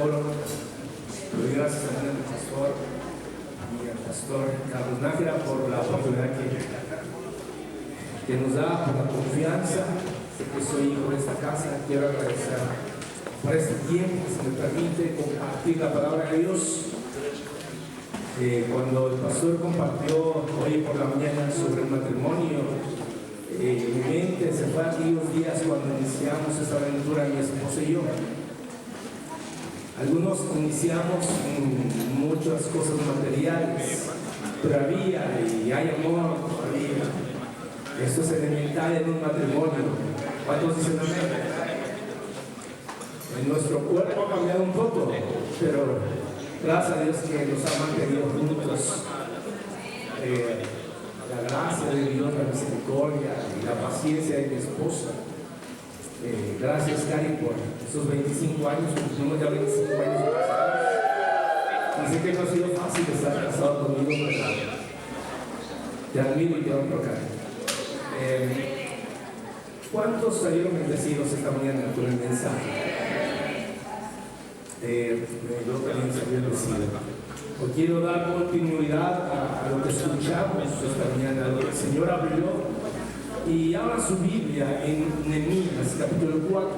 coro. Doy gracias también al pastor y al pastor Carlos Nájera por la oportunidad que nos da, por la confianza. Sé que soy hijo de esta casa. Quiero agradecer por este tiempo que se me permite compartir la palabra de Dios. Cuando el pastor compartió hoy por la mañana sobre el matrimonio, mi mente se fue a aquellos días cuando iniciamos esta aventura, mi esposa y yo. Algunos iniciamos muchas cosas materiales, pero había y hay amor todavía. Esto es elemental en un matrimonio. ¿Cuántos dicen amén? Nuestro cuerpo ha cambiado un poco, pero gracias a Dios que nos ha mantenido juntos. La gracia de Dios, la misericordia y la paciencia de mi esposa. Gracias, Cari, por esos 25 años, cumplimos ya 25 años casados. Así que no ha sido fácil estar casado conmigo, pero te admiro y te honro, Cari. ¿Cuántos salieron bendecidos esta mañana con el mensaje? Yo también salí bendecido. Hoy quiero dar continuidad a lo que escuchamos esta mañana. El Señor abrió y abra su Biblia en Nehemías capítulo 4.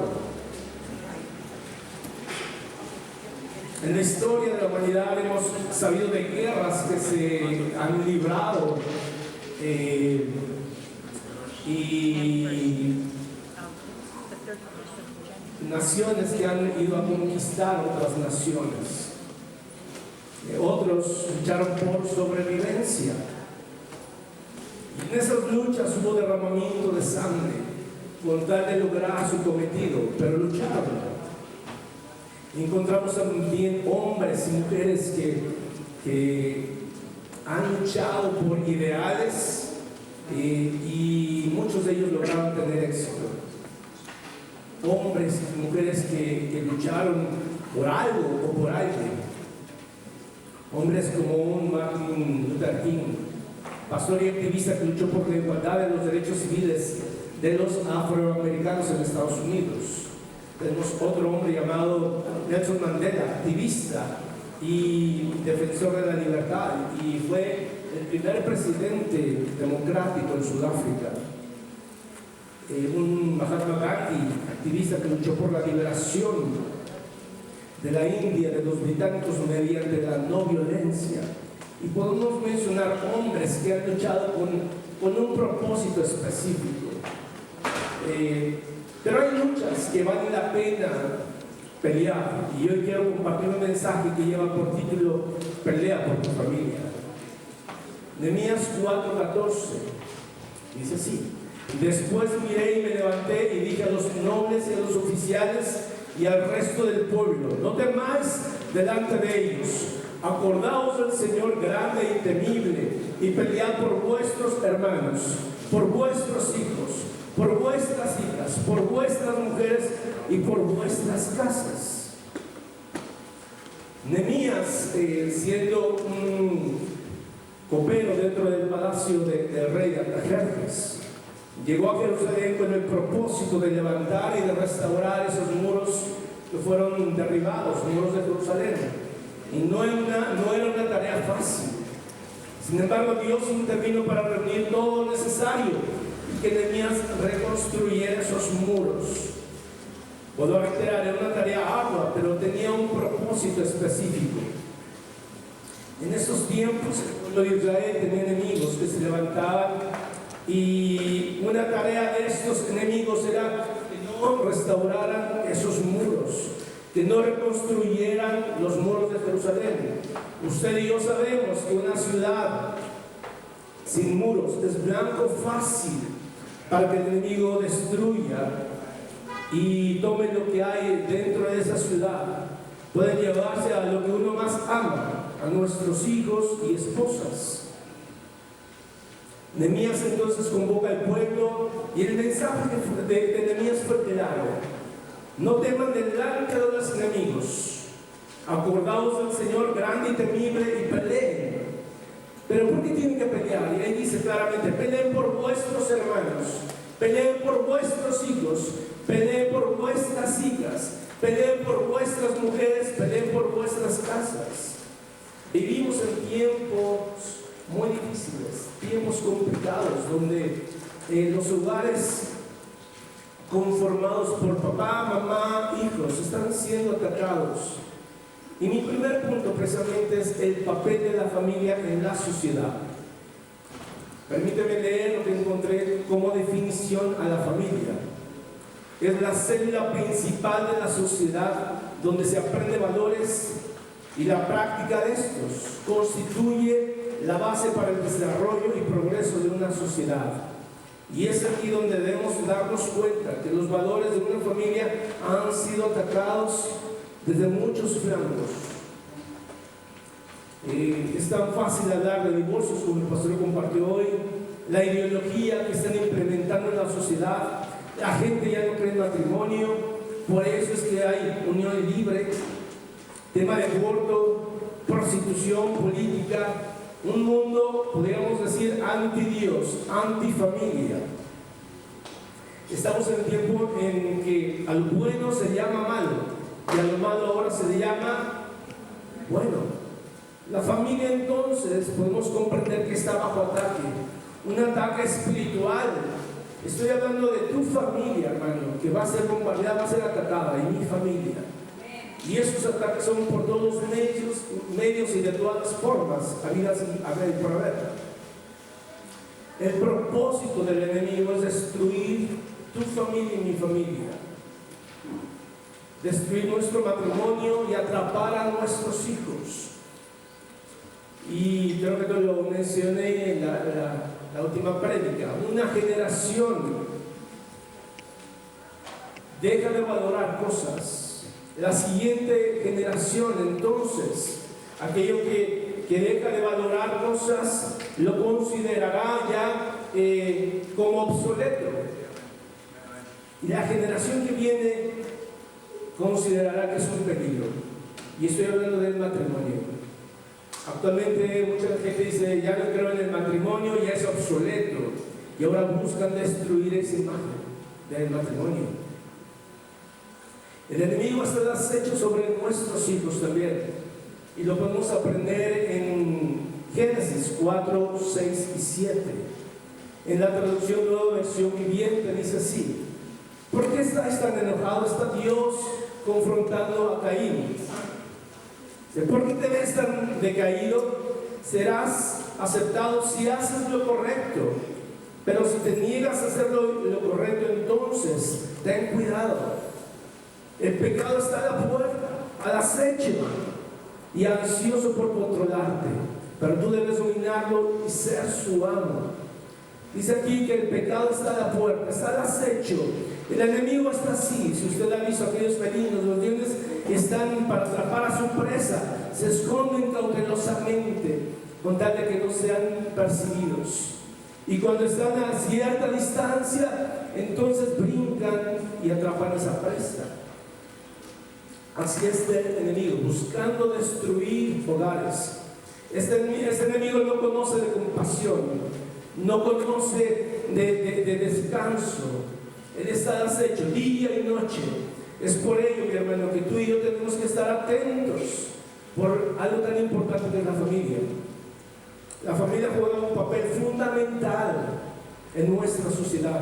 En la historia de la humanidad hemos sabido de guerras que se han librado y naciones que han ido a conquistar otras naciones. Otros lucharon por sobrevivencia. Y en esas luchas hubo derramamiento de sangre con tal de lograr su cometido, pero lucharon. Encontramos también hombres y mujeres que han luchado por ideales y muchos de ellos lograron tener éxito. Hombres y mujeres que lucharon por algo o por alguien. Hombres como un Martin Luther King, pastor y activista que luchó por la igualdad de los derechos civiles de los afroamericanos en Estados Unidos. Tenemos otro hombre llamado Nelson Mandela, activista y defensor de la libertad, y fue el primer presidente democrático en Sudáfrica. Un Mahatma Gandhi, activista que luchó por la liberación de la India, de los británicos mediante la no violencia. Y podemos mencionar hombres que han luchado con un propósito específico. Pero hay luchas que vale la pena pelear. Y hoy quiero compartir un mensaje que lleva por título Pelea por tu familia. Nehemías 4:14 dice así: después miré y me levanté y dije a los nobles y a los oficiales y al resto del pueblo: no temáis delante de ellos, acordaos del Señor grande y temible, y pelead por vuestros hermanos, por vuestros hijos, por vuestras hijas, por vuestras mujeres y por vuestras casas. Nehemías, siendo un copero dentro del palacio del rey Artajerjes, llegó a Jerusalén con el propósito de levantar y de restaurar esos muros que fueron derribados, muros de Jerusalén. Y no era una tarea fácil. Sin embargo, Dios intervino para reunir todo lo necesario y que Nehemías reconstruyera esos muros. Puedo reiterar, era una tarea ardua, pero tenía un propósito específico. En esos tiempos, el pueblo de Israel tenía enemigos que se levantaban, y una tarea de estos enemigos era que no restauraran esos muros, que no reconstruyeran los muros de Jerusalén. Usted y yo sabemos que una ciudad sin muros es blanco fácil para que el enemigo destruya y tome lo que hay dentro de esa ciudad. Pueden llevarse a lo que uno más ama, a nuestros hijos y esposas. Nehemías entonces convoca al pueblo y el mensaje de Nehemías fue claro: no teman delante de los enemigos, acordaos del Señor grande y temible y peleen. Pero ¿por qué tienen que pelear? Y ahí dice claramente: peleen por vuestros hermanos, peleen por vuestros hijos, peleen por vuestras hijas, Peleen por vuestras mujeres, peleen por vuestras casas. Vivimos en tiempos muy difíciles, tiempos complicados, donde los hogares conformados por papá, mamá, hijos están siendo atacados. Y mi primer punto precisamente es el papel de la familia en la sociedad. Permíteme leer lo que encontré como definición a la familia. Es la célula principal de la sociedad donde se aprende valores y la práctica de estos constituye la base para el desarrollo y progreso de una sociedad. Y es aquí donde debemos darnos cuenta que los valores de una familia han sido atacados desde muchos flancos. Es tan fácil hablar de divorcios como el pastor compartió hoy, la ideología que están implementando en la sociedad, la gente ya no cree en matrimonio, por eso es que hay unión libre, tema de aborto, prostitución, política, un mundo, podríamos decir, anti-Dios, anti-familia. Estamos en un tiempo en que al bueno se llama malo y a lo malo ahora se le llama bueno. La familia entonces podemos comprender que está bajo ataque, un ataque espiritual. Estoy hablando de tu familia, hermano, que va a ser bombardeada, va a ser atacada, y mi familia. Y esos ataques son por todos los medios y de todas las formas, habidas y por haber. El propósito del enemigo es destruir tu familia y mi familia, destruir nuestro matrimonio y atrapar a nuestros hijos. Y creo que te lo mencioné en la última prédica. Una generación deja de valorar cosas. La siguiente generación, entonces, aquello que deja de valorar cosas, lo considerará ya como obsoleto. Y la generación que viene considerará que es un peligro. Y estoy hablando del matrimonio. Actualmente mucha gente dice, ya no creo en el matrimonio, ya es obsoleto. Y ahora buscan destruir esa imagen del matrimonio. El enemigo está al acecho sobre nuestros hijos también. Y lo podemos aprender en Génesis 4, 6 y 7. En la traducción Nueva Versión Viviente dice así: ¿por qué estáis tan enojados? Está Dios confrontando a Caín. ¿Por qué te ves tan decaído? Serás aceptado si haces lo correcto. Pero si te niegas a hacer lo correcto, entonces ten cuidado. El pecado está a la puerta, al acecho y ansioso por controlarte. Pero tú debes dominarlo y ser su amo. Dice aquí que el pecado está a la puerta, está al acecho. El enemigo está así. Si usted ha visto aquellos felinos, los dientes están para atrapar a su presa, se esconden cautelosamente con tal de que no sean percibidos. Y cuando están a cierta distancia, entonces brincan y atrapan a esa presa. Así es el enemigo, buscando destruir hogares. Este enemigo no conoce de compasión, no conoce de descanso. Él está al acecho día y noche. Es por ello, mi hermano, que tú y yo tenemos que estar atentos por algo tan importante que es la familia. La familia juega un papel fundamental en nuestra sociedad.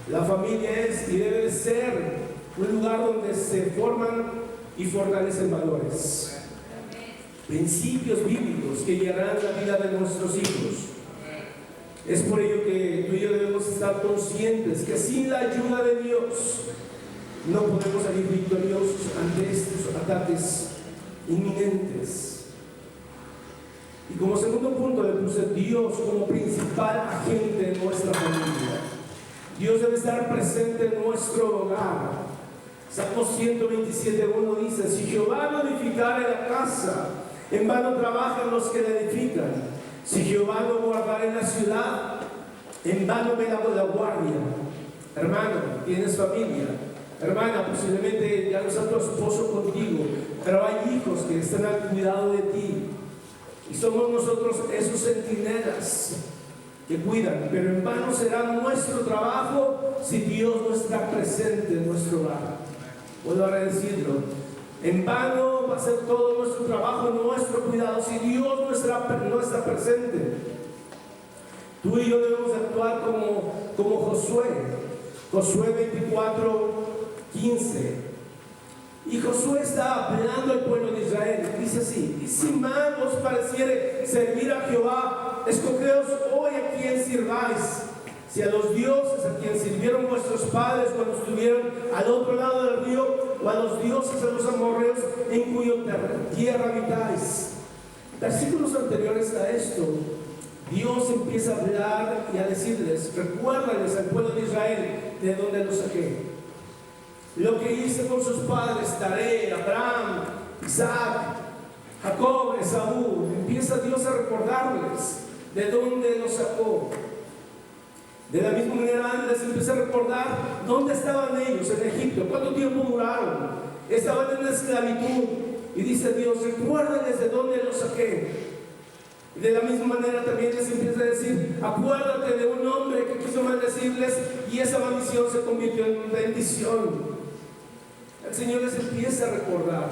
La familia es y debe de ser un lugar donde se forman y fortalecen valores, principios bíblicos que guiarán la vida de nuestros hijos. Es por ello que tú y yo debemos estar conscientes que sin la ayuda de Dios no podemos salir victoriosos ante estos ataques inminentes. Y como segundo punto le puse Dios como principal agente en nuestra familia. Dios debe estar presente en nuestro hogar. Salmo 127:1 dice: si Jehová no edificare la casa, en vano trabajan los que la edifican. Si Jehová no guardare la ciudad, en vano vela la guardia. Hermano, tienes familia. Hermana, posiblemente ya no está tu esposo contigo, pero hay hijos que están al cuidado de ti. Y somos nosotros esos centinelas que cuidan, pero en vano será nuestro trabajo si Dios no está presente en nuestro hogar. Vuelvo a decirlo. En vano va a ser todo nuestro trabajo, nuestro cuidado, si Dios no está presente. Tú y yo debemos actuar como Josué. Josué 24:15. Y Josué está hablando al pueblo de Israel. Dice así: y si mal os pareciere servir a Jehová, escogeos hoy a quien sirváis. Si a los dioses a quien sirvieron vuestros padres cuando estuvieron al otro lado del río, o a los dioses de los amorreos en cuya tierra habitáis. Versículos anteriores a esto, Dios empieza a hablar y a decirles: recuérdales al pueblo de Israel de donde los saqué. Lo que hice con sus padres, Taré, Abraham, Isaac, Jacob, Esaú. Empieza Dios a recordarles de dónde los sacó. De la misma manera les empieza a recordar dónde estaban ellos en Egipto, cuánto tiempo duraron. Estaban en la esclavitud. Y dice Dios: recuérdales de dónde los saqué. Y de la misma manera también les empieza a decir: acuérdate de un hombre que quiso maldecirles y esa maldición se convirtió en bendición. El Señor les empieza a recordar.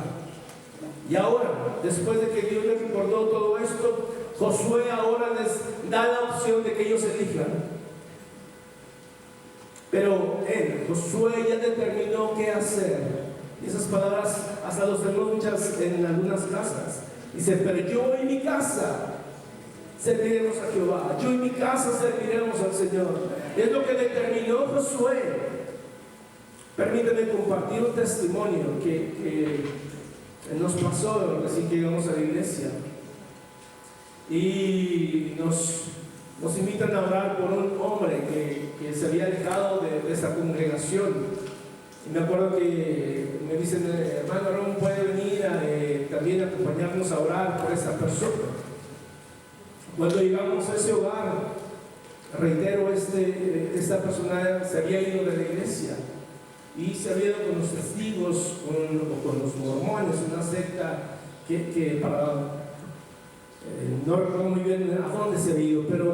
Y ahora, después de que Dios les recordó todo esto, Josué ahora les da la opción de que ellos elijan. Pero Josué ya determinó qué hacer. Y esas palabras hasta los tenemos muchas en algunas casas. Dice: pero yo y mi casa serviremos a Jehová. Yo y mi casa serviremos al Señor. Es lo que determinó Josué. Permíteme compartir un testimonio que nos pasó recién que llegamos a la iglesia. Y nos invitan a orar por un hombre que se había alejado de esta congregación. Y me acuerdo que me dicen: hermano Aaron, puede venir también a acompañarnos a orar por esta persona. Cuando llegamos a ese hogar, reitero, esta persona se había ido de la iglesia y se había ido con los testigos, con los mormones, una secta que para... no recuerdo muy bien a dónde se había ido, pero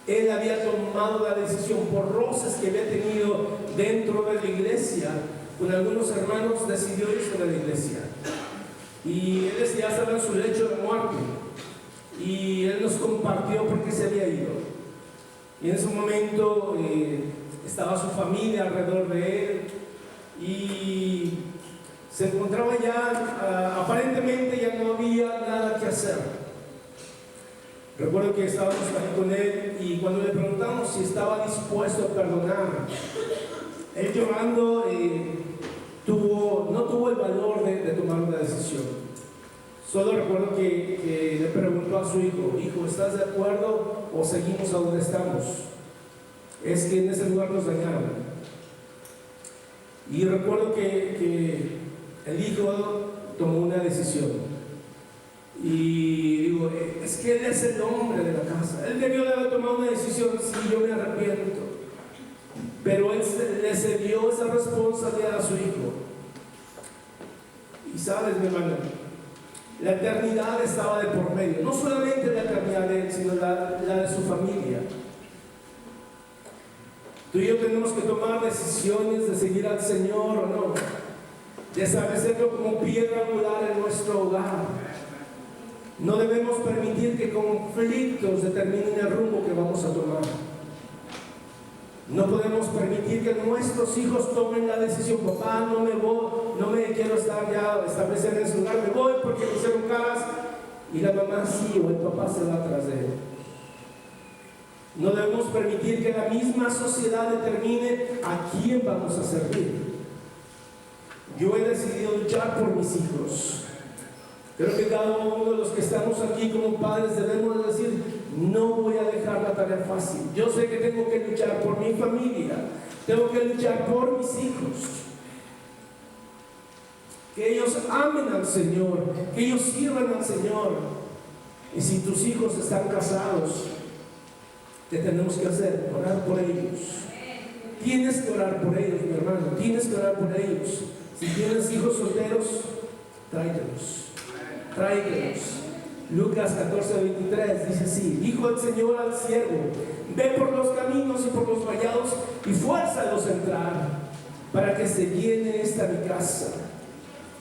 él había tomado la decisión por roces que había tenido dentro de la iglesia con algunos hermanos, decidió irse de la iglesia. Y él ya estaba en su lecho de muerte. Y él nos compartió por qué se había ido. Y en ese momento estaba su familia alrededor de él. Y se encontraba ya, aparentemente ya no había nada que hacer. Recuerdo que estábamos ahí con él y cuando le preguntamos si estaba dispuesto a perdonar, él llorando no tuvo el valor de tomar una decisión. Solo recuerdo que le preguntó a su hijo: ¿estás de acuerdo o seguimos a donde estamos? Es que en ese lugar nos dañaron. Y recuerdo que el hijo tomó una decisión. Y digo: es que él es el hombre de la casa. Él debió de haber tomado una decisión. Sí, yo me arrepiento. Pero él le cedió esa responsabilidad a su hijo. Y sabes, mi hermano, la eternidad estaba de por medio. No solamente la eternidad de él, sino la de su familia. Tú y yo tenemos que tomar decisiones de seguir al Señor o no, de establecerlo como piedra angular en nuestro hogar. No debemos permitir que conflictos determinen el rumbo que vamos a tomar. No podemos permitir que nuestros hijos tomen la decisión: papá, no me quiero establecer en ese lugar, me voy porque me hicieron caras. Y la mamá sí, o el papá se va atrás de él. No debemos permitir que la misma sociedad determine a quién vamos a servir. Yo he decidido luchar por mis hijos. Creo que cada uno de los que estamos aquí como padres debemos decir: no voy a dejar la tarea fácil. Yo sé que tengo que luchar por mi familia, tengo que luchar por mis hijos. Que ellos amen al Señor, que ellos sirvan al Señor. Y si tus hijos están casados, ¿qué tenemos que hacer? Orar por ellos. Tienes que orar por ellos, mi hermano. Tienes que orar por ellos. Si tienes hijos solteros, tráetelos. Lucas 14:23 dice así: dijo el Señor al siervo: ve por los caminos y por los vallados y fuérzalos a entrar. para que se llene esta mi casa.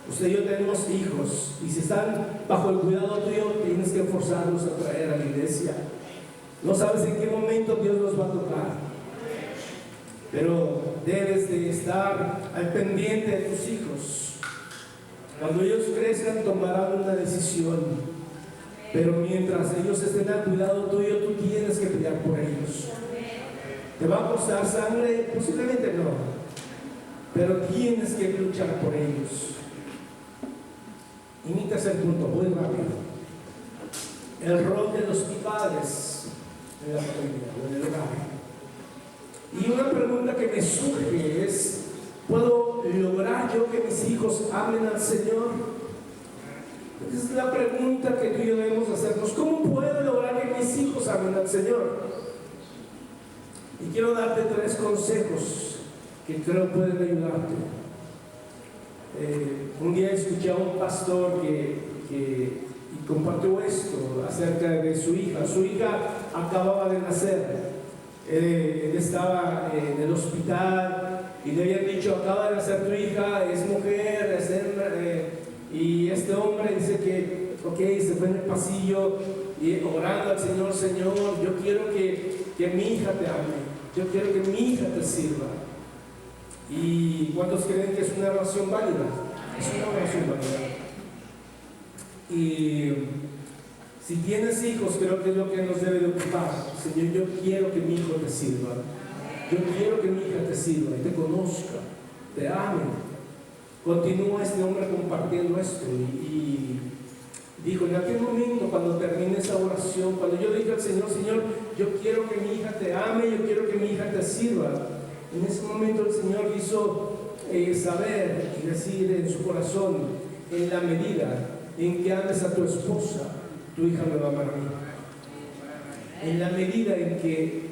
Usted y yo tenemos hijos, y si están bajo el cuidado tuyo, tienes que forzarlos a traer a la iglesia. No sabes en qué momento Dios los va a tocar, pero debes de estar al pendiente de tus hijos. Cuando ellos crezcan, tomarán una decisión, pero mientras ellos estén al cuidado tuyo, tú tienes que pelear por ellos. ¿Te va a costar sangre? Posiblemente no, pero tienes que luchar por ellos. Y mi tercer punto, muy rápido: el rol de los padres en la familia o en el hogar. Y una pregunta que me surge es: ¿puedo lograr yo que mis hijos amen al Señor? Esa es la pregunta que tú y yo debemos hacernos. ¿Cómo puedo lograr que mis hijos amen al Señor? Y quiero darte 3 consejos que creo pueden ayudarte. Un día escuché a un pastor que compartió esto acerca de su hija. Su hija acababa de nacer. Él estaba en el hospital y le habían dicho: acaba de nacer tu hija, es mujer, es hembra. Y este hombre dice que, ok, se fue en el pasillo y orando al Señor: Señor, yo quiero que mi hija te ame, yo quiero que mi hija te sirva. ¿Y cuántos creen que es una oración válida? Es una oración válida. Y si tienes hijos, creo que es lo que nos debe de ocupar. Señor, yo quiero que mi hijo te sirva, yo quiero que mi hija te sirva y te conozca, te ame. Continúa este hombre compartiendo esto y dijo: en aquel momento, cuando terminé esa oración, cuando yo dije al Señor: Señor, yo quiero que mi hija te ame, yo quiero que mi hija te sirva, en ese momento el Señor hizo saber y decir en su corazón: en la medida en que ames a tu esposa, tu hija me va a amar a mí. En la medida en que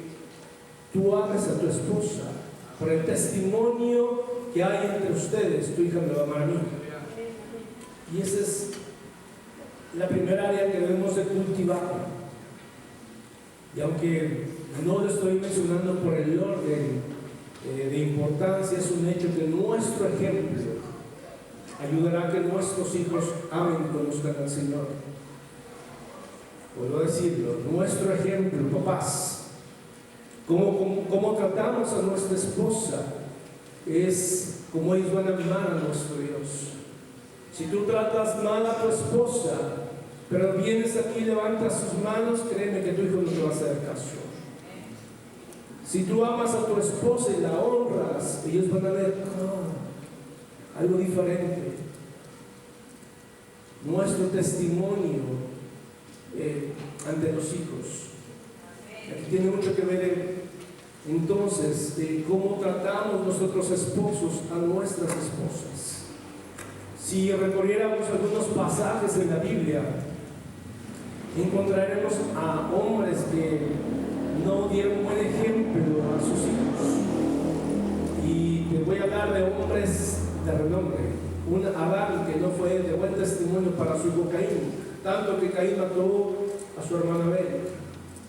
tú ames a tu esposa, por el testimonio que hay entre ustedes, tu hija me va a amar a mí. Y esa es la primera área que debemos de cultivar. Y aunque no lo estoy mencionando por el orden de importancia, es un hecho que nuestro ejemplo ayudará a que nuestros hijos amen y conozcan al Señor. Puedo decirlo: nuestro ejemplo, papás, cómo tratamos a nuestra esposa, es como ellos van a amar a nuestro Dios. Si tú tratas mal a tu esposa, pero vienes aquí y levantas tus manos, créeme que tu hijo no te va a hacer caso. Si tú amas a tu esposa y la honras, ellos van a ver algo diferente. Nuestro testimonio ante los hijos. Aquí tiene mucho que ver entonces de cómo tratamos nosotros esposos a nuestras esposas. Si recorriéramos algunos pasajes en la Biblia, encontraremos a hombres que no dieron buen ejemplo a sus hijos. Y te voy a hablar de hombres de renombre. Un Adán que no fue de buen testimonio para su hijo Caín, tanto que Caín mató a su hermana Abel.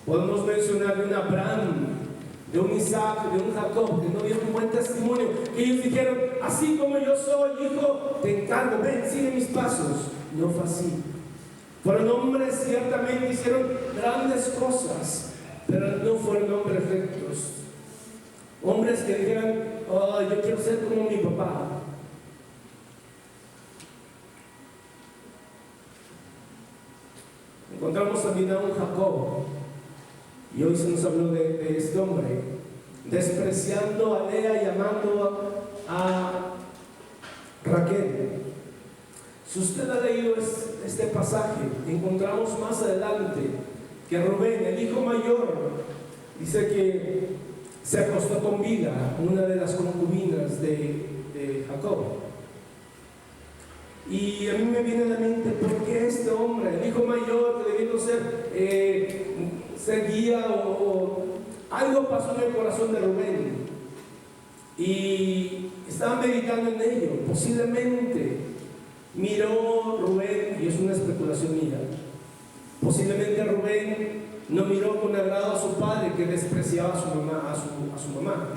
Podemos mencionar de un Abraham, de un Isaac, de un Jacob, que no dieron un buen testimonio, que ellos dijeron: así como yo soy, hijo, te encargo, ven, sigue mis pasos. No fue así. Fueron hombres, ciertamente hicieron grandes cosas, pero no fueron hombres rectos. Hombres que dijeran: oh, yo quiero ser como mi papá. Encontramos también a un Jacob, y hoy se nos habló de este hombre, despreciando a Lea y amando a Raquel. Si usted ha leído este pasaje, encontramos más adelante que Rubén, el hijo mayor, dice que se acostó con Bilha, una de las concubinas de Jacob. Y a mí me viene a la mente: ¿por qué este hombre, el hijo mayor, que debiendo ser guía o algo pasó en el corazón de Rubén? Y estaba meditando en ello. Posiblemente miró Rubén, y es una especulación mía, posiblemente Rubén no miró con agrado a su padre, que despreciaba a su mamá, a su mamá.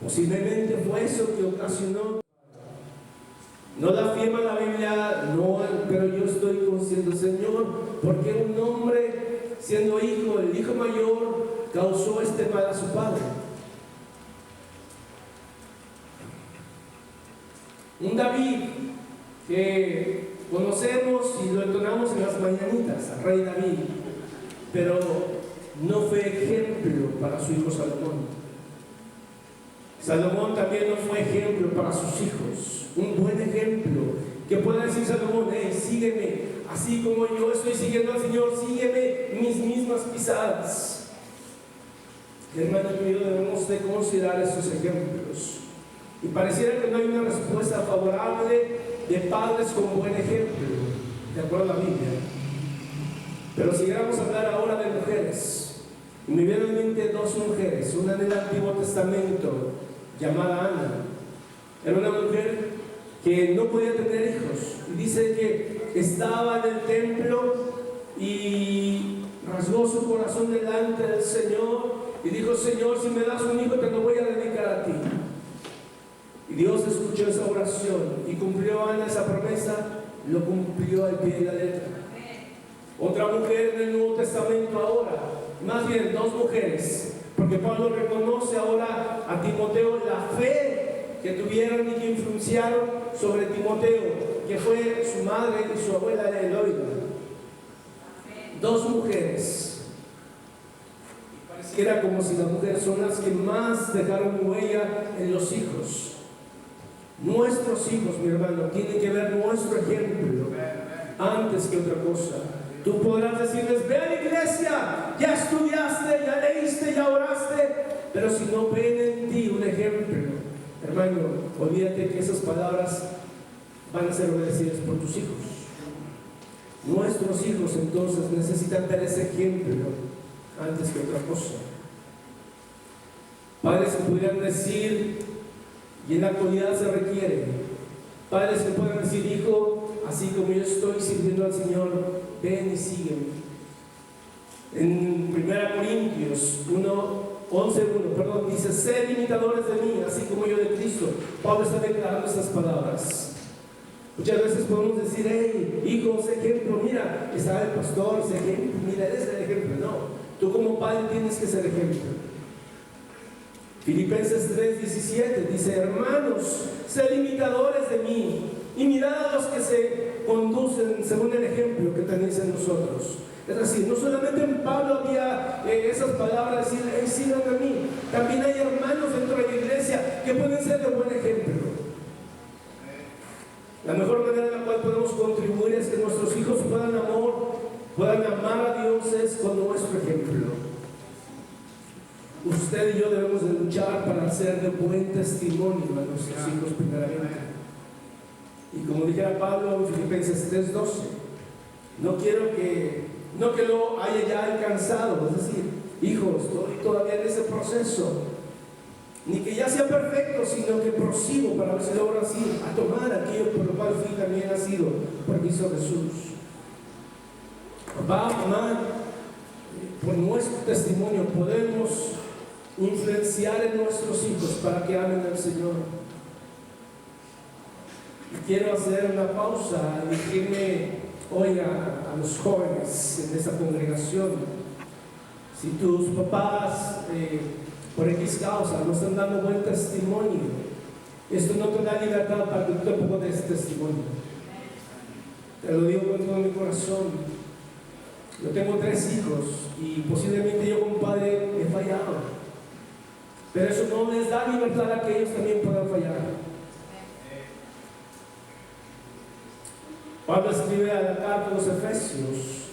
Posiblemente fue eso que ocasionó. No la afirma la Biblia, no, pero yo estoy consciente, Señor, porque un hombre, siendo hijo, el hijo mayor, causó este mal a su padre. Un David que conocemos y lo entonamos en las mañanitas, al rey David, pero no fue ejemplo para su hijo Salomón. Salomón también no fue ejemplo para sus hijos, un buen ejemplo, que pueda decir Salomón: sígueme, así como yo estoy siguiendo al Señor, sígueme mis mismas pisadas. Hermano mío, debemos de considerar esos ejemplos. Y pareciera que no hay una respuesta favorable de padres con buen ejemplo, de acuerdo a la Biblia. Pero si vamos a hablar ahora de mujeres, y me vienen en mente dos mujeres, una en el Antiguo Testamento, llamada Ana. Era una mujer que no podía tener hijos, y dice que estaba en el templo y rasgó su corazón delante del Señor y dijo: Señor, si me das un hijo, te lo voy a dedicar a ti. Y Dios escuchó esa oración y cumplió Ana esa promesa, lo cumplió al pie de la letra. Otra mujer en el Nuevo Testamento ahora, más bien dos mujeres, porque Pablo reconoce ahora a Timoteo la fe que tuvieron y que influenciaron sobre Timoteo, que fue su madre y su abuela Eloida. Dos mujeres. Y pareciera como si las mujeres son las que más dejaron huella en los hijos. Nuestros hijos, mi hermano, tienen que ver nuestro ejemplo antes que otra cosa. Tú podrás decirles: ve a la iglesia, ya estudiaste, ya leíste, ya oraste, pero si no ven en ti un ejemplo, hermano, olvídate que esas palabras van a ser obedecidas por tus hijos. Nuestros hijos entonces necesitan ver ese ejemplo antes que otra cosa. Padres que pudieran decir, y en la actualidad se requiere, padres que puedan decir: hijo, así como yo estoy sirviendo al Señor, ven y sígueme. En 1 Corintios 11:1, dice: sed imitadores de mí, así como yo de Cristo. Pablo está declarando estas palabras. Muchas veces podemos decir: hey, hijo, sé ejemplo, mira, está el pastor, sé ejemplo, mira, eres el ejemplo. No, tú como padre tienes que ser ejemplo. Filipenses 3:17 dice: hermanos, sed imitadores de mí y mirad a los que se conducen según el ejemplo que tenéis en nosotros. Es decir, no solamente en Pablo había esas palabras de decir: sigan a mí. También hay hermanos dentro de la iglesia que pueden ser de buen ejemplo. La mejor manera en la cual podemos contribuir es que nuestros hijos puedan amar a Dios es con nuestro ejemplo. Usted y yo debemos de luchar para ser de buen testimonio a nuestros hijos primeramente. Y como dijera Pablo en Filipenses 3:12, no que lo haya ya alcanzado, es decir, hijos, estoy todavía en ese proceso, ni que ya sea perfecto, sino que prosigo para ver si logro así a tomar aquello por lo cual fui también nacido por Cristo Jesús. Papá, mamá, por nuestro testimonio podemos influenciar en nuestros hijos para que amen al Señor. Y quiero hacer una pausa y decirme hoy a los jóvenes en esta congregación: si tus papás por X causa no están dando buen testimonio, esto no te da libertad para que tú tampoco des testimonio. Te lo digo con todo mi corazón. Yo tengo 3 hijos y posiblemente yo como padre he fallado, pero eso no les da libertad a que ellos también puedan fallar. Pablo escribe a la carta de los Efesios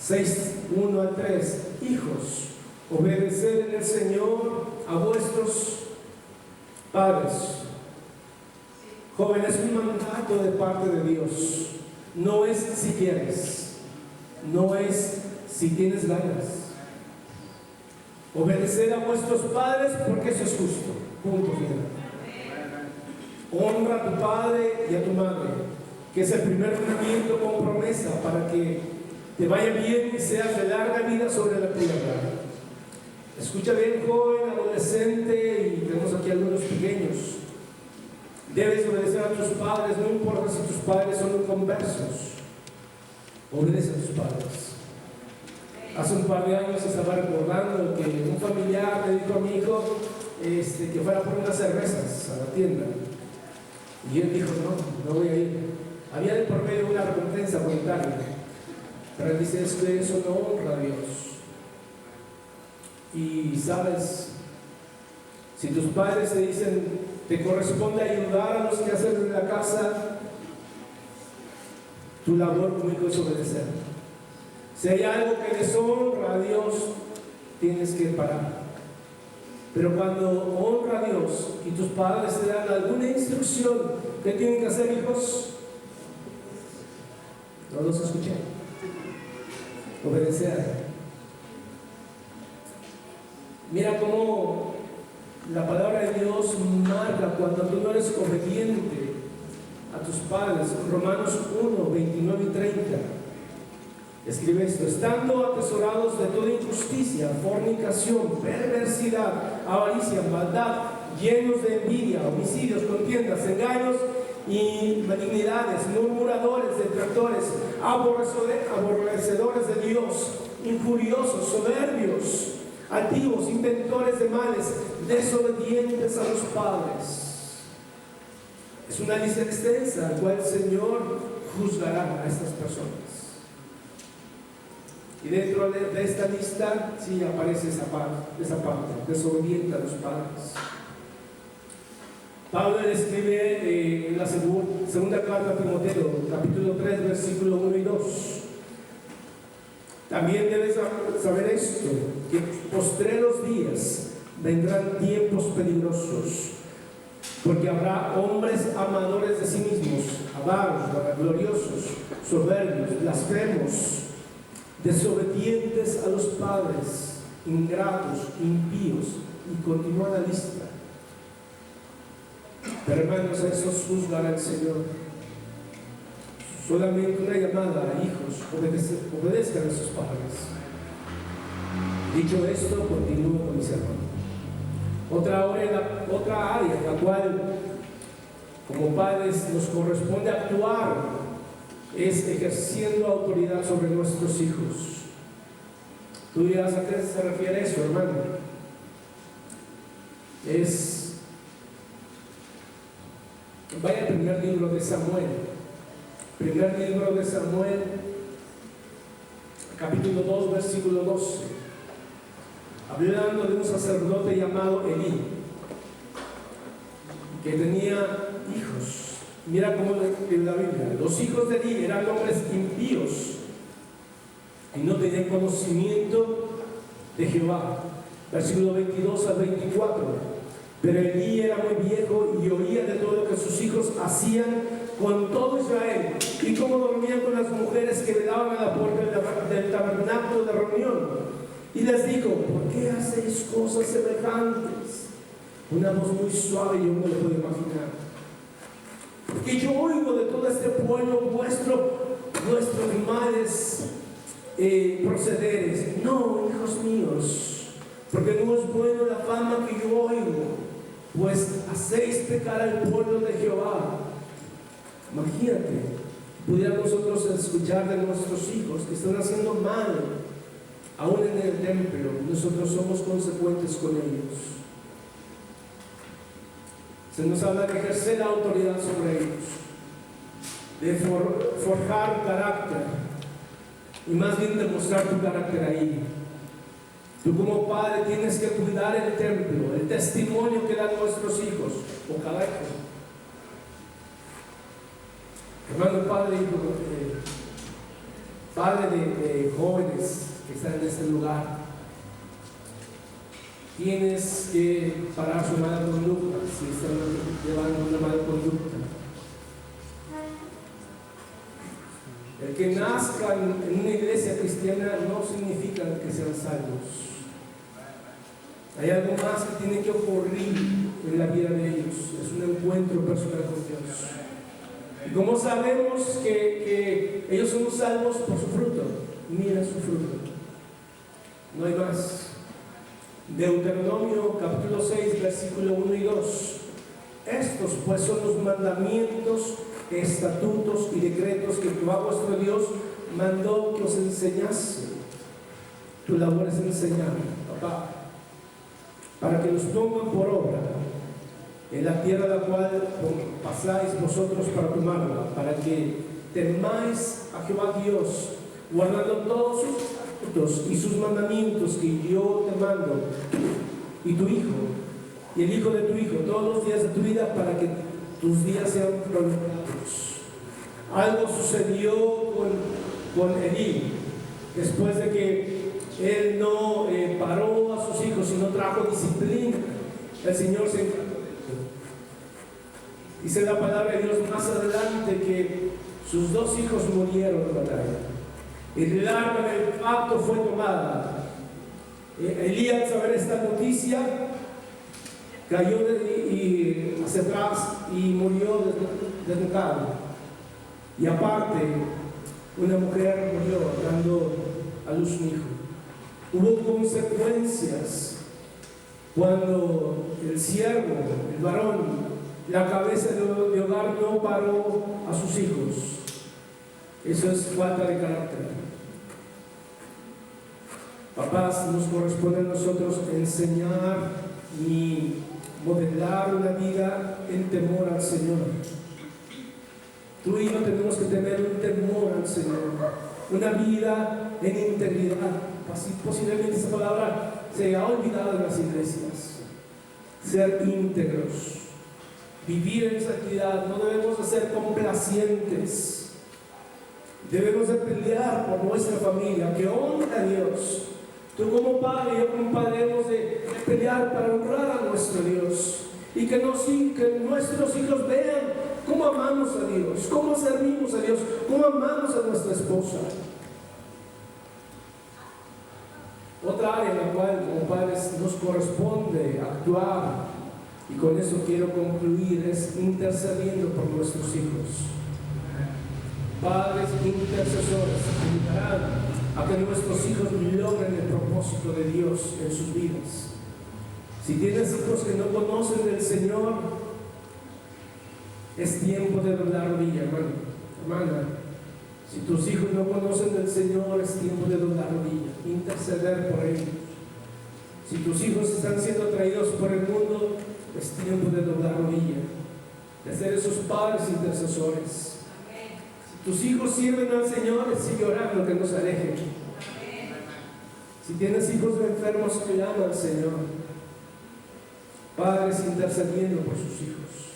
6:1-3: hijos, obedeced en el Señor a vuestros padres. Jóvenes, es un mandato de parte de Dios. No es si quieres, no es si tienes ganas. Obedeced a vuestros padres porque eso es justo. Punto final. Honra a tu padre y a tu madre, que es el primer mandamiento con promesa para que te vaya bien y seas de larga vida sobre la tierra. Escucha bien, joven, adolescente, y tenemos aquí algunos Debes obedecer a tus padres, no importa si tus padres son inconversos. Obedece a tus padres. Hace un par de años estaba recordando que un familiar le dijo a mi hijo que fuera por unas cervezas a la tienda. Y él dijo, no voy a ir. Había de por medio una recompensa monetaria. Pero él dice, eso no honra a Dios. Y sabes, si tus padres te dicen, te corresponde ayudar a los quehaceres de la casa, tu labor como hijo es obedecer. Si hay algo que deshonra a Dios, tienes que parar. Pero cuando honra a Dios y tus padres te dan alguna instrucción, ¿qué tienen que hacer, hijos? No los escuché. Obedecer. Mira cómo la palabra de Dios marca cuando tú no eres obediente a tus padres. Romanos 1, 29 y 30. Escribe esto: estando atesorados de toda injusticia, fornicación, perversidad, avaricia, maldad, llenos de envidia, homicidios, contiendas, engaños y malignidades, murmuradores, detractores, aborrecedores de Dios, injuriosos, soberbios, altivos, inventores de males, desobedientes a los padres. Es una lista extensa, la cual el Señor juzgará a estas personas. Y dentro de esta lista sí aparece esa parte, desobediente a los padres. Pablo le escribe en la segunda carta a Timoteo, capítulo 3, versículo 1 y 2. También debes saber esto, que postreros días vendrán tiempos peligrosos, porque habrá hombres amadores de sí mismos, avaros, vanagloriosos, soberbios, blasfemos, desobedientes a los padres, ingratos, impíos, y continúa la lista. Pero hermanos, a esos juzgará el Señor. Solamente una llamada a hijos: obedezcan a sus padres. Dicho esto, continúo con mi sermón. Otra área en la cual como padres nos corresponde actuar es ejerciendo autoridad sobre nuestros hijos. Tú dirás, ¿a qué se refiere eso, hermano? Vaya al primer libro de Samuel. Primer libro de Samuel, capítulo 2, versículo 12. Hablando de un sacerdote llamado Elí, que tenía hijos. Mira cómo en la Biblia: los hijos de Elí eran hombres impíos y no tenían conocimiento de Jehová. Versículo 22 al 24. Pero Elí era muy viejo y oía de todo lo que sus hijos hacían con todo Israel, y cómo dormían con las mujeres que velaban a la puerta del tabernáculo de reunión. Y les dijo: ¿por qué hacéis cosas semejantes? Una voz muy suave, yo no lo puedo imaginar. Porque yo oigo de todo este pueblo vuestros males procederes. No, hijos míos, porque no es bueno la fama que yo oigo, pues hacéis pecar al pueblo de Jehová. Imagínate, pudiéramos nosotros escuchar de nuestros hijos que están haciendo mal, aún en el templo. Nosotros somos consecuentes con ellos. Se nos habla de ejercer la autoridad sobre ellos, de forjar carácter, y más bien demostrar tu carácter ahí. Tú como padre tienes que cuidar el templo, el testimonio que dan nuestros hijos, o cada hijo. Hermano, padre de jóvenes que están en este lugar, tienes que parar su mala conducta si están llevando una mala conducta. El que nazcan en una iglesia cristiana no significa que sean salvos. Hay algo más que tiene que ocurrir en la vida de ellos. Es un encuentro personal con Dios. Y como sabemos que ellos son salvos por su fruto, mira su fruto. No hay más. Deuteronomio capítulo 6, versículo 1 y 2. Estos pues son los mandamientos, estatutos y decretos que Jehová vuestro Dios mandó que os enseñase. Tu labor es enseñar, papá, para que los pongan por obra en la tierra la cual pasáis vosotros para tomarla, para que temáis a Jehová Dios, guardando todos sus estatutos y sus mandamientos que yo te mando, y tu hijo, y el hijo de tu hijo, todos los días de tu vida, para que tus días sean prolongados. Algo sucedió con Elí, después de que él no paró a sus hijos, sino trajo disciplina. El Señor se encargó. Dice la palabra de Dios más adelante que sus 2 hijos murieron en batalla. El arca del pacto fue tomada. Elías, al saber esta noticia, cayó hacia atrás y murió desnucado. Y aparte, una mujer murió dando a luz un hijo. Hubo consecuencias cuando el siervo, el varón, la cabeza de hogar no paró a sus hijos. Eso es falta de carácter. Papás, nos corresponde a nosotros enseñar y modelar una vida en temor al Señor. Tú y yo tenemos que tener un temor al Señor, una vida en integridad. Posiblemente esa palabra se ha olvidado en las iglesias. Ser íntegros, vivir en santidad. No debemos de ser complacientes. Debemos de pelear por nuestra familia, que honre a Dios. Tú como padre y yo como padre debemos de pelear para honrar a nuestro Dios. Y que nuestros hijos vean cómo amamos a Dios, cómo servimos a Dios, cómo amamos a nuestra esposa. Otra área en la cual como padres nos corresponde actuar, y con eso quiero concluir, es intercediendo por nuestros hijos. Padres intercesores ayudarán a que nuestros hijos logren el propósito de Dios en sus vidas. Si tienes hijos que no conocen del Señor, es tiempo de doblar rodilla, hermano, hermana. Si tus hijos no conocen del Señor, es tiempo de doblar rodilla, interceder por ellos. Si tus hijos están siendo atraídos por el mundo, es tiempo de doblar rodilla, de ser esos padres intercesores. Si tus hijos sirven al Señor, sigue orando que no se alejen. Si tienes hijos enfermos, que llaman al Señor. Padres intercediendo por sus hijos.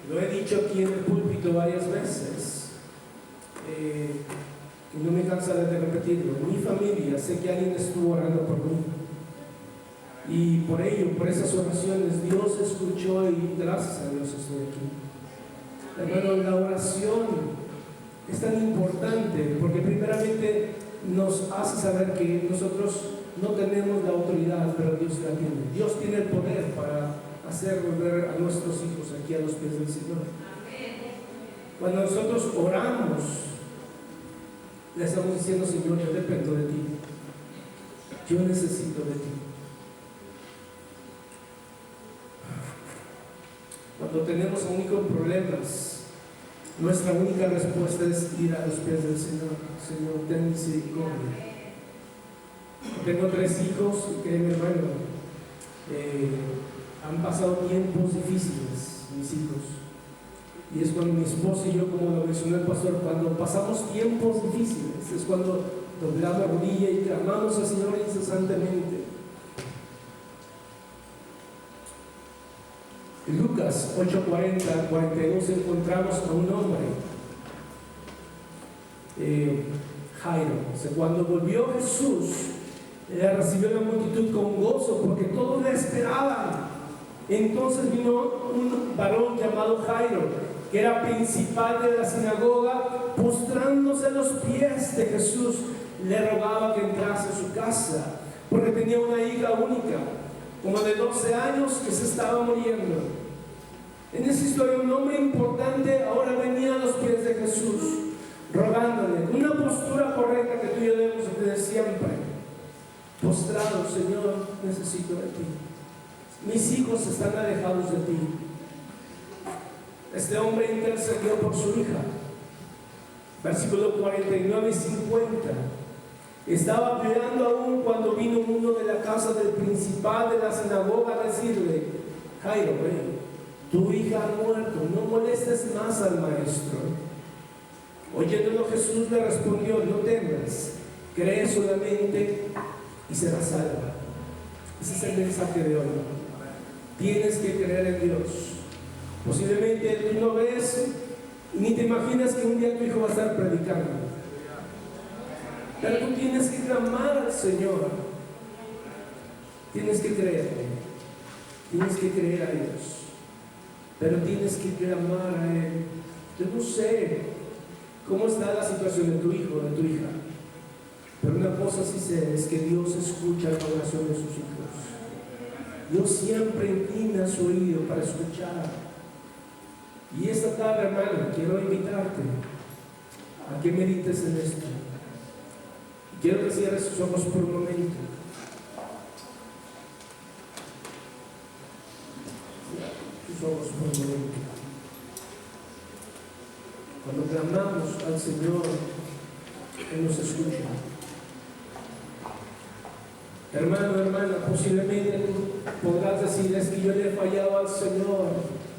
Lo he dicho aquí en el púlpito varias veces, y no me cansaré de repetirlo. En mi familia sé que alguien estuvo orando por mí, y por ello, por esas oraciones, Dios escuchó y gracias a Dios estoy aquí. Hermano, la oración es tan importante porque primeramente nos hace saber que nosotros no tenemos la autoridad, pero Dios la tiene. Dios tiene el poder para hacer volver a nuestros hijos aquí a los pies del Señor. Cuando nosotros oramos, le estamos diciendo: Señor, yo dependo de ti, yo necesito de ti. Cuando tenemos aún con problemas, nuestra única respuesta es ir a los pies del Señor. Señor, ten misericordia. Tengo 3 hijos y créeme, hermano, han pasado tiempos difíciles, mis hijos. Y es cuando mi esposa y yo, como lo mencionó el pastor, cuando pasamos tiempos difíciles, es cuando doblamos rodilla y clamamos al Señor incesantemente. En Lucas 8:40-42 encontramos a un hombre, Jairo. Cuando volvió Jesús, le recibió la multitud con gozo porque todos le esperaban. Entonces vino un varón llamado Jairo, que era principal de la sinagoga, postrándose a los pies de Jesús, le rogaba que entrase a su casa, porque tenía una hija única, como de 12 años, que se estaba muriendo. En esa historia, un hombre importante ahora venía a los pies de Jesús, rogándole, una postura correcta que tú y yo debemos tener siempre. Postrado: Señor, necesito de ti. mis hijos están alejados de ti. Este hombre intercedió por su hija. Versículo 49 y 50. Estaba hablando aún cuando vino uno de la casa del principal de la sinagoga a decirle: Jairo, ven, tu hija ha muerto, no molestes más al maestro. Oyéndolo, Jesús le respondió: no temas, cree solamente y serás salva. Ese es el mensaje de hoy. Tienes que creer en Dios. Posiblemente tú no ves y ni te imaginas que un día tu hijo va a estar predicando, pero tú tienes que clamar al Señor. Tienes que creerle, tienes que creer a Dios, pero tienes que clamar a Él. Yo no sé cómo está la situación de tu hijo o de tu hija, pero una cosa sí sé, es que Dios escucha la oración de sus hijos. Dios siempre inclina su oído para escuchar. Y esta tarde, hermano, quiero invitarte a que medites en esto. Quiero que cierres tus ojos por un momento. Tus ojos por un momento. Cuando clamamos al Señor, Él nos escucha. Hermano, hermana, posiblemente tú podrás decir: es que yo le he fallado al Señor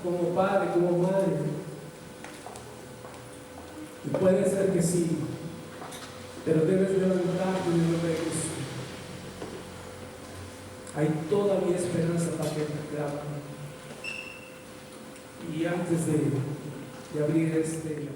como padre, como madre. Y puede ser que sí, pero debes levantarte en el nombre de Jesús. Hay todavía esperanza para que te clamen. Y antes de abrir este